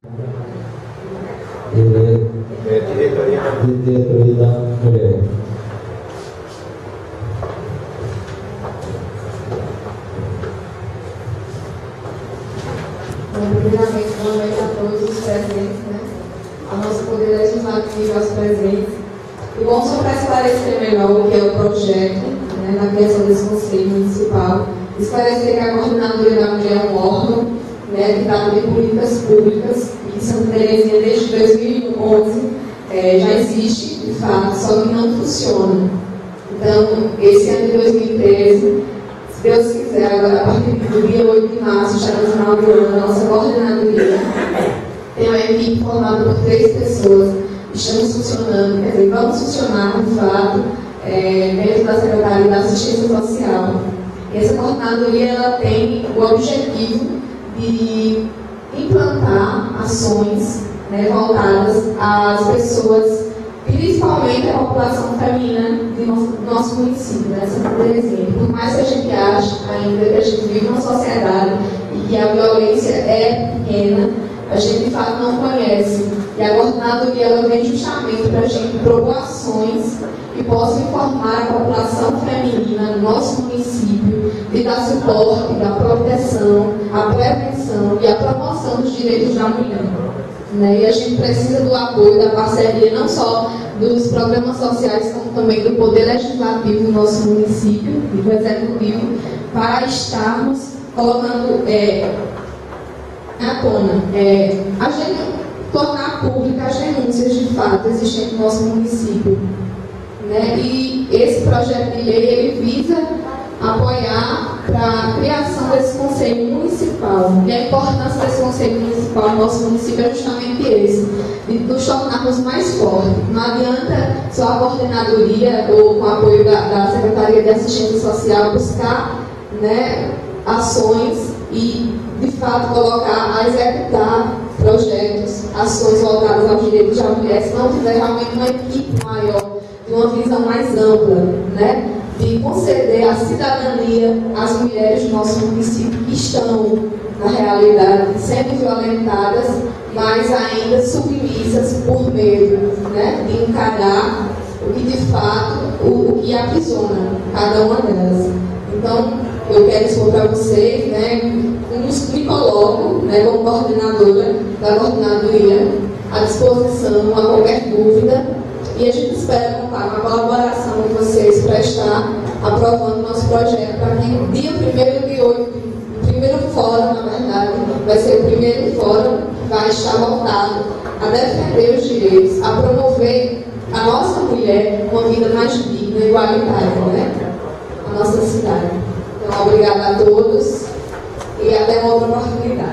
Diretoria da Mulher. Primeiramente, boa noite a todos os presentes, ao nosso Poder Legislativo, aos presentes. E bom, só para esclarecer melhor o que é o projeto, na criação desse Conselho Municipal, esclarecer que a Coordenadoria da Mulher é um órgão que trata de políticas públicas e que Santa Terezinha, desde 2011, já existe, de fato, só que não funciona. Então, esse ano de 2013, se Deus quiser, agora, a partir do dia 8 de março, estaremos inaugurando a nossa coordenadoria. Tem uma equipe formada por 3 pessoas. Estamos funcionando, quer dizer, vamos funcionar, de fato, dentro da Secretaria da Assistência Social. E essa coordenadoria ela tem o objetivo de implantar ações voltadas às pessoas, principalmente a população feminina do nosso município, Santa Terezinha. Por mais que a gente ache ainda que a gente vive numa sociedade e que a violência é pequena, a gente de fato não conhece. E a coordenadoria ela vem justamente para a gente propor ações que possam informar a população feminina do nosso município de dar suporte, da proteção, a prevenção e a promoção dos direitos da mulher. E a gente precisa do apoio, da parceria, não só dos programas sociais, como também do Poder Legislativo do nosso município e do Executivo, para estarmos colocando à tona, a gente tornar pública as denúncias de fato existentes no nosso município. E esse projeto de lei ele visa apoiar para a criação desse Conselho Municipal. E a importância desse Conselho Municipal no nosso município é justamente esse, de nos tornarmos mais fortes. Não adianta só a coordenadoria ou com o apoio da Secretaria de Assistência Social buscar ações e, de fato, colocar a executar projetos, ações voltadas aos direitos da mulher, se não tiver realmente uma equipe maior, de uma visão mais ampla, de conceder a cidadania às mulheres do nosso município que estão, na realidade, sendo violentadas, mas ainda submissas por medo de encarar o que, de fato, o que aprisiona cada uma delas. Então, eu quero expor para vocês, me coloco como coordenadora da coordenadoria à disposição a qualquer dúvida e a gente espera contar com a colaboração de vocês para estar aprovando o nosso projeto para que no dia 1º de 8, o primeiro fórum, na verdade, vai ser o primeiro fórum que vai estar voltado a defender os direitos, a promover a nossa mulher uma vida mais digna e igualitária, a nossa cidade. Então, obrigada a todos e até uma outra oportunidade.